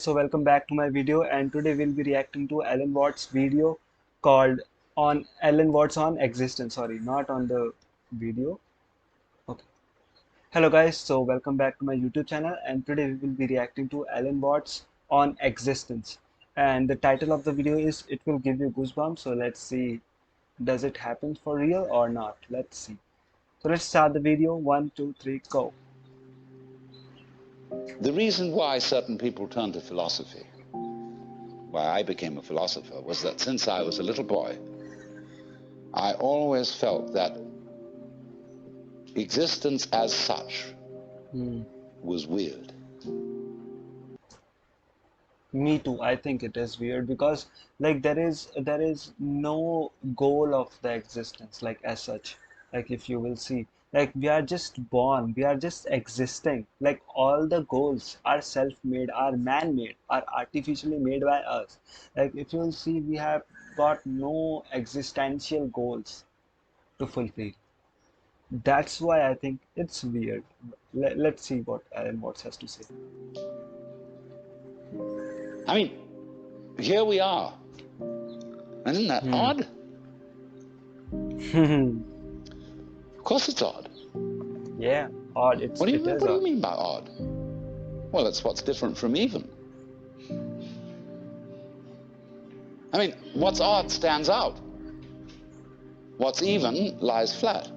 So welcome back to my video, and today we'll be reacting to Alan Watts video called on Alan Watts on existence. Sorry, not on the video. Okay. Hello guys, so welcome back to my YouTube channel, and today we will be reacting to Alan Watts on existence. And the title of the video is "It Will Give You Goosebumps." So let's see, does it happen for real or not? Let's see. So let's start the video. 1, 2, 3, go. The reason why certain people turn to philosophy, why I became a philosopher, was that since I was a little boy, I always felt that existence as such was weird. Me too. I think it is weird because like there is no goal of the existence like as such. Like if you will see, like we are just born, we are just existing. Like all the goals are self-made, are man-made, are artificially made by us. Like if you will see, we have got no existential goals to fulfill. That's why I think it's weird. Let's see what Alan Watts has to say. I mean, here we are. Isn't that odd? Of course it's odd. Yeah, odd. It is What do you odd. mean by odd? Well, it's what's different from even. I mean, what's odd stands out. What's even lies flat.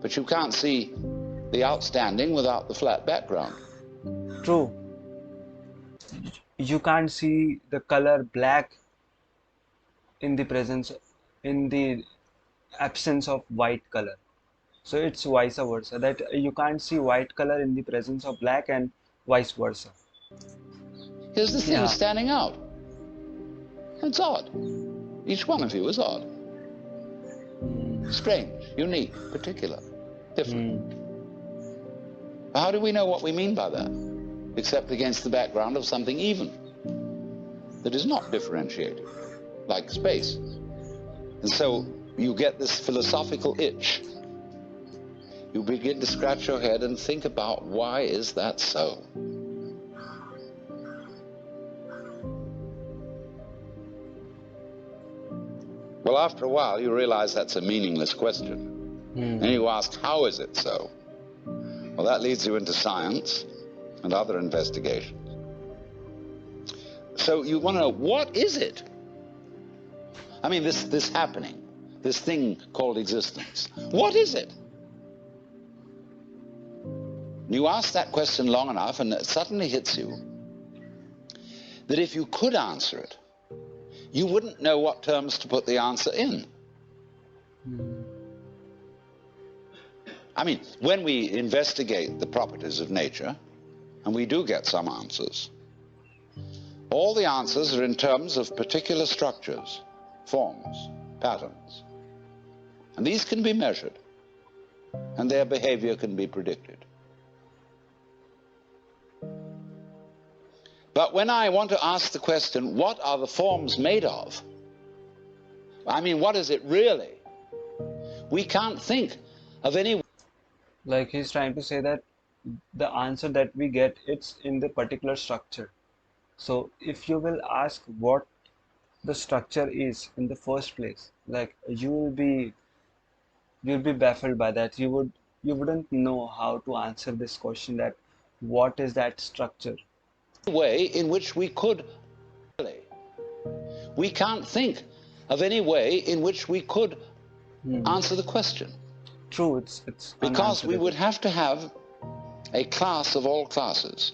But you can't see the outstanding without the flat background. True. You can't see the color black in the presence, in the absence of white color. So it's vice versa. That you can't see white color in the presence of black and vice versa. Here's the thing Yeah. standing out. It's odd. Each one of you is odd. Strange, unique, particular, different. How do we know what we mean by that? Except against the background of something even, that is not differentiated, like space. And so you get this philosophical itch. You begin to scratch your head and think about, why is that so? Well, after a while, you realize that's a meaningless question. And you ask, how is it so? Well, that leads you into science and other investigations. So you want to know, what is it? I mean, this happening, this thing called existence. What is it? You ask that question long enough, and it suddenly hits you that if you could answer it, you wouldn't know what terms to put the answer in. I mean, when we investigate the properties of nature, and we do get some answers, all the answers are in terms of particular structures, forms, patterns. And these can be measured, and their behavior can be predicted. But when I want to ask the question, what are the forms made of? I mean, what is it really? We can't think of any. Like he's trying to say that the answer that we get, it's in the particular structure. So if you will ask what the structure is in the first place, like you'll be baffled by that. You wouldn't know how to answer this question, that what is that structure. way in which we could. We can't think of any way in which we could answer the question. True, it's Because we unanswerable. would have to have a class of all classes.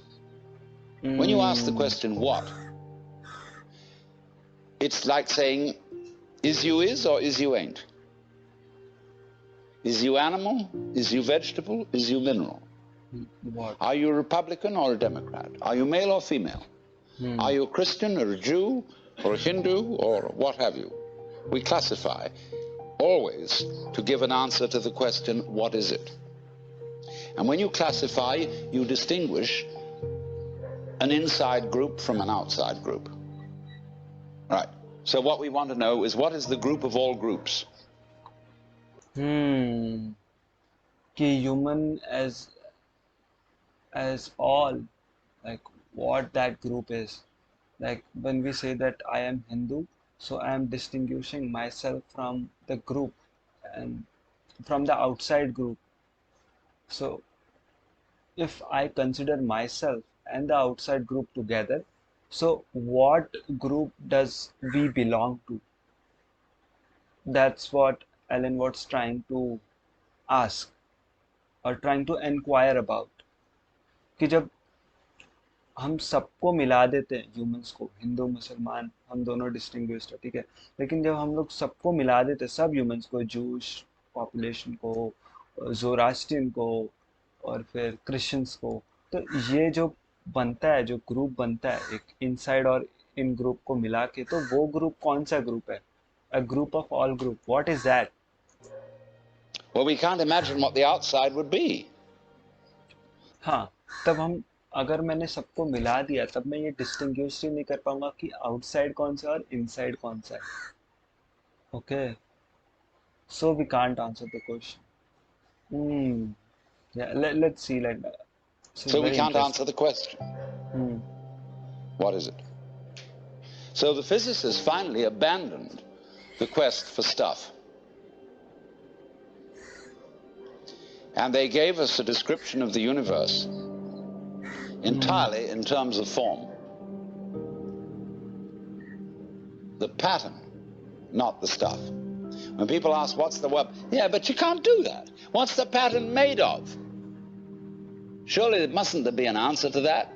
When you ask the question, what? It's like saying, is you is or is you ain't? Is you animal? Is you vegetable? Is you mineral? What? Are you a Republican or a Democrat? Are you male or female? Are you a Christian or a Jew or a Hindu or what have you? We classify always to give an answer to the question, what is it? And when you classify, you distinguish an inside group from an outside group. Right. So what we want to know is, what is the group of all groups? कि human as all, like what that group is. Like when we say that I am Hindu, so I am distinguishing myself from the group and from the outside group. So if I consider myself and the outside group together, so what group does we belong to? That's what Ellen was trying to ask or trying to inquire about. कि जब हम सबको मिला देते हैं humans को, हिंदू मुसलमान हम दोनों डिस्टिंग्विश्ड है, ठीक है, लेकिन जब हम लोग सबको मिला देते हैं, सब ह्यूमंस को, जूश पॉपुलेशन को, जोरास्ट्रियन को और फिर क्रिश्चियंस को, तो ये जो बनता है, जो ग्रुप बनता है एक इनसाइड और इन ग्रुप को मिला के, तो वो ग्रुप कौन सा ग्रुप है? A group of all group, what is that? Well, we can't imagine what the outside would be. हाँ, तब हम, अगर मैंने सबको मिला दिया तब मैं ये डिस्टिंग्विश ही नहीं कर पाऊंगा कि आउटसाइड कौन सा है और इनसाइड कौन सा है. Okay, so we can't answer the question. Yeah, let's see, like, this is So we very can't interesting. answer the question. Hmm. What is it? So the physicists finally abandoned the quest for stuff. And they gave us a description of the universe entirely in terms of form. The pattern, not the stuff. When people ask, what's the what? Yeah, but you can't do that. What's the pattern made of? Surely mustn't there be an answer to that?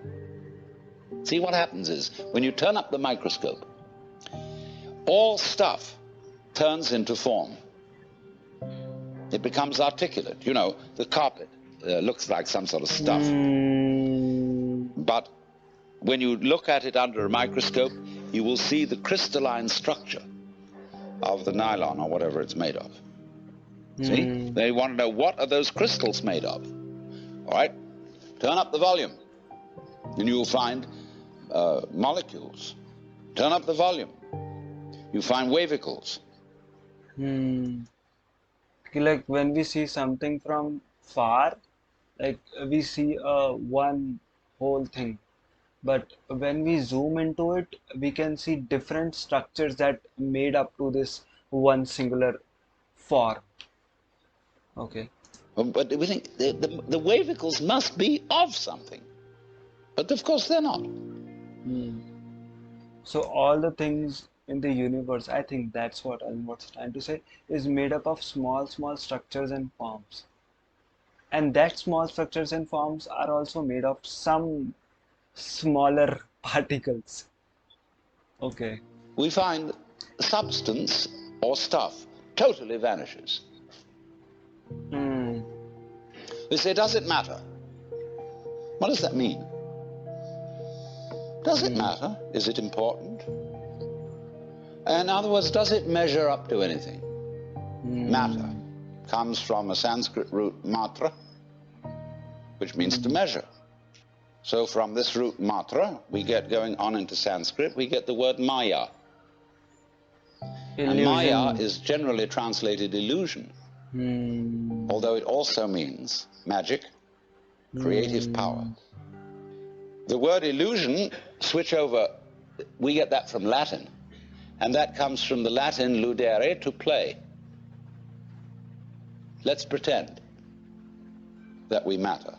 See, what happens is, when you turn up the microscope, all stuff turns into form. It becomes articulate. You know, the carpet looks like some sort of stuff. But when you look at it under a microscope, you will see the crystalline structure of the nylon or whatever it's made of. See? They want to know, what are those crystals made of? All right? Turn up the volume, and you will find molecules. Turn up the volume. You find wavicles. Like when we see something from far, like we see one whole thing, but when we zoom into it, we can see different structures that made up to this one singular form. Okay. But we think the wavicles must be of something. But of course they're not. So all the things in the universe, I think that's what I'm trying to say, is made up of small, small structures and forms. And that small structures and forms are also made of some smaller particles. Okay. We find substance or stuff totally vanishes. We say, does it matter? What does that mean? Does it matter? Is it important? In other words, does it measure up to anything? Matter comes from a Sanskrit root matra, which means to measure. So from this root matra, we get, going on into Sanskrit, we get the word maya. And maya is generally translated illusion, although it also means magic, creative power. The word illusion, switch over, we get that from Latin, and that comes from the Latin ludere, to play. Let's pretend that we matter.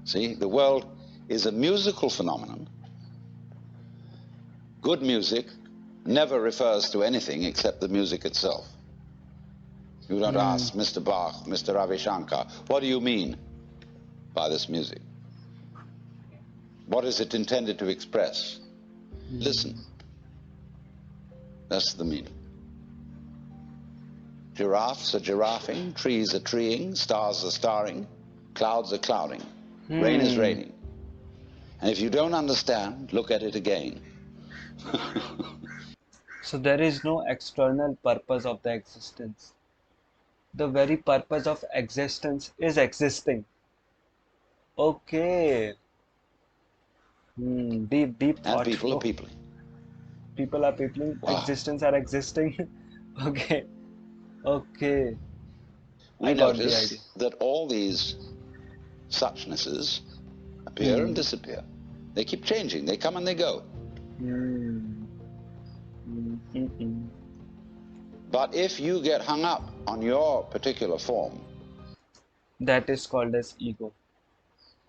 See, the world is a musical phenomenon. Good music never refers to anything except the music itself. You don't ask Mr. Bach, Mr. Ravi Shankar, what do you mean by this music? What is it intended to express? Listen. That's the meaning. Giraffes are giraffing, trees are treeing, stars are starring, clouds are clouding, rain is raining. And if you don't understand, look at it again. So there is no external purpose of the existence. The very purpose of existence is existing. Okay. Deep And thought, people are bro. people. People are peopling, Wow. existence are existing. Okay. Okay, We I got the idea. notice that all these suchnesses appear and disappear. They keep changing. They come and they go. Hmm. Mm. But if you get hung up on your particular form, That is called as ego.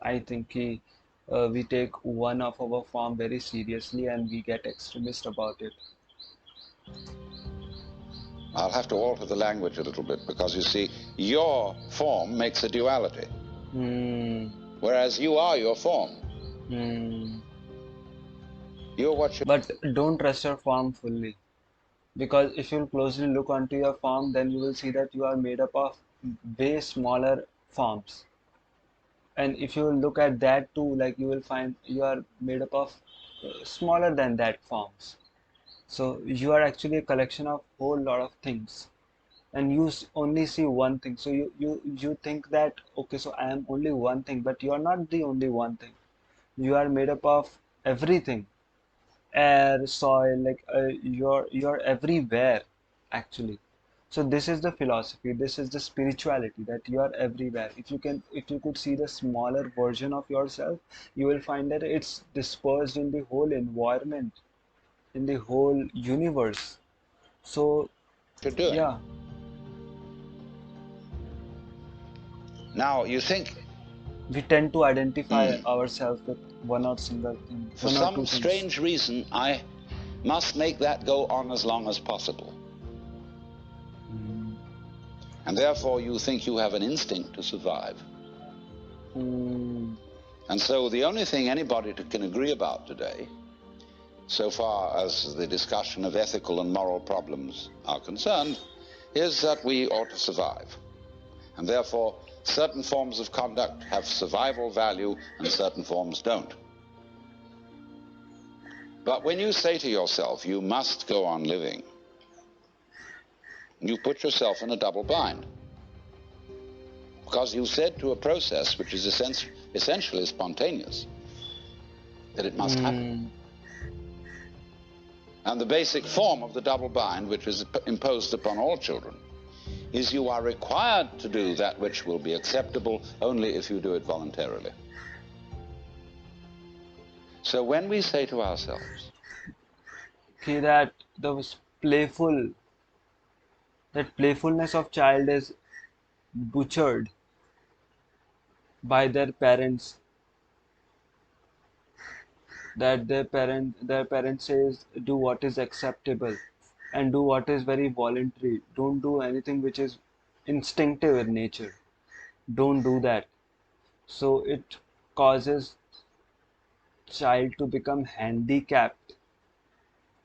I think we take one of our form very seriously and we get extremist about it. I'll have to alter the language a little bit because you see, your form makes a duality, Hmm. whereas you are your form. Hmm. You're what you. But don't trust your form fully, because if you closely look onto your form, then you will see that you are made up of way smaller forms. And if you look at that too, like you will find you are made up of smaller than that forms. So you are actually a collection of whole lot of things, and you only see one thing. So you think that okay, so I am only one thing, but you are not the only one thing. You are made up of everything, air, soil, like you're everywhere actually. So this is the philosophy, this is the spirituality, that you are everywhere. If you could see the smaller version of yourself, you will find that it's dispersed in the whole environment, in the whole universe. So You're doing. yeah, Now you think, we tend to identify ourselves with one or single thing, for one or some two things. strange reason, I must make that go on as long as possible. Mm. And therefore you think you have an instinct to survive. Mm. And so the only thing anybody can agree about today, so far as the discussion of ethical and moral problems are concerned, is that we ought to survive. And therefore, certain forms of conduct have survival value and certain forms don't. But when you say to yourself, you must go on living, you put yourself in a double bind. Because you said to a process which is essentially spontaneous that it must happen. Mm. And the basic form of the double bind, which is imposed upon all children, is you are required to do that which will be acceptable only if you do it voluntarily. So when we say to ourselves, Okay, that the playful that playfulness of child is butchered by their parents, that their parent says do what is acceptable and do what is very voluntary, don't do anything which is instinctive in nature, don't do that. So it causes child to become handicapped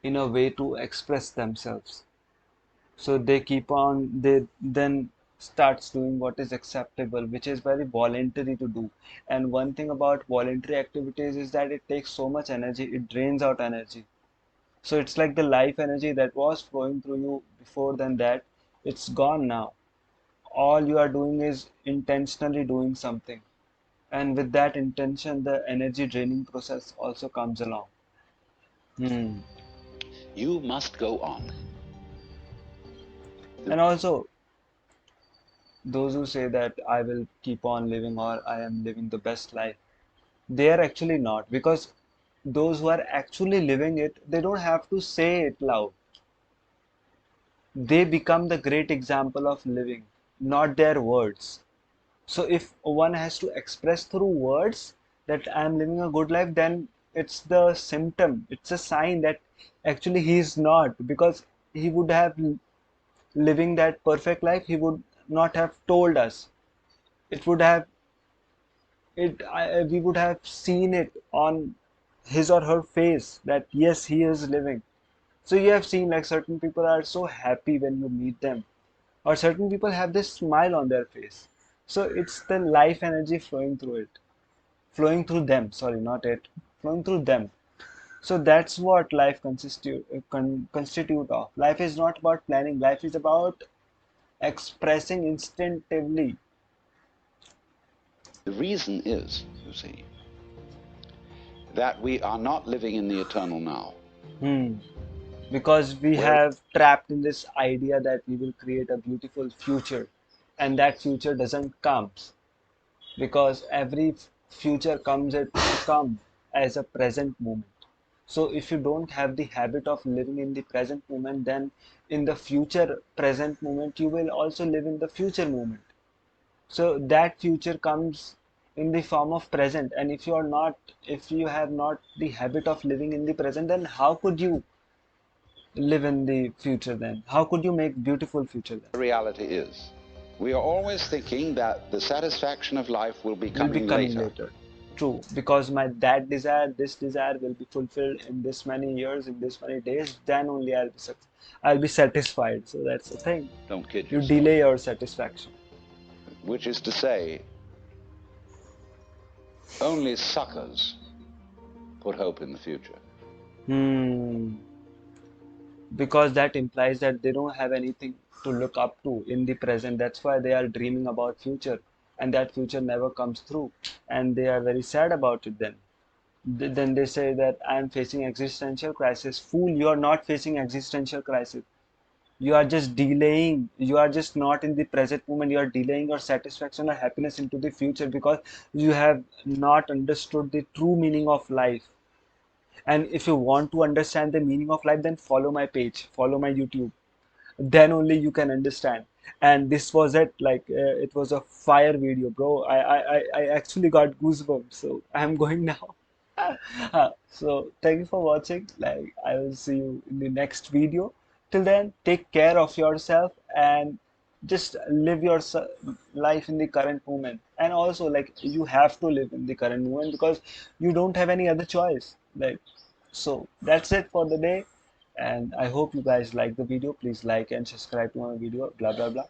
in a way to express themselves. So they then starts doing what is acceptable, which is very voluntary to do. And one thing about voluntary activities is that it takes so much energy, it drains out energy. So it's like the life energy that was flowing through you before than that, it's gone now. All you are doing is intentionally doing something, and with that intention the energy draining process also comes along. Hmm. you must go on. And also, those who say that I will keep on living or I am living the best life, they are actually not, because those who are actually living it, they don't have to say it loud. They become the great example of living, not their words. So if one has to express through words that I am living a good life, then it's the symptom, it's a sign that actually he is not, because he would have living that perfect life, he would not have told us. It would have we would have seen it on his or her face that yes, he is living. So you have seen like certain people are so happy when you meet them, or certain people have this smile on their face. So it's the life energy flowing through it, flowing through them, sorry, not it, flowing through them. So that's what life constitute of. Life is not about planning, life is about expressing instinctively. The reason is, you see, that we are not living in the eternal now. Hmm. because we Where have trapped in this idea that we will create a beautiful future, and that future doesn't come, because every future come as a present moment. So if you don't have the habit of living in the present moment, then in the future present moment you will also live in the future moment. So that future comes in the form of present, and if you have not the habit of living in the present, then how could you live in the future? Then how could you make beautiful future then? reality is. We are always thinking that the satisfaction of life will be Will be coming coming later. later. True, because my that desire, this desire will be fulfilled in this many years, in this many days. Then only I'll be satisfied. So that's the thing. Don't kid You yourself. delay your satisfaction. Which is to say, only suckers put hope in the future. Hmm. Because that implies that they don't have anything to look up to in the present. That's why they are dreaming about future, and that future never comes through, and they are very sad about it. Then they say that I am facing existential crisis. Fool, you are not facing existential crisis. You are just delaying, you are just not in the present moment, you are delaying your satisfaction or happiness into the future, because you have not understood the true meaning of life. And if you want to understand the meaning of life, then follow my page, follow my YouTube, then only you can understand. And this was it, like it was a fire video, bro. I actually got goosebumps, so I'm going now. So thank you for watching. Like, I will see you in the next video. Till then, take care of yourself and just live your life in the current moment. And also, like, you have to live in the current moment because you don't have any other choice. Like, so that's it for the day. And I hope you guys like the video. Please like and subscribe to my video. Blah blah blah.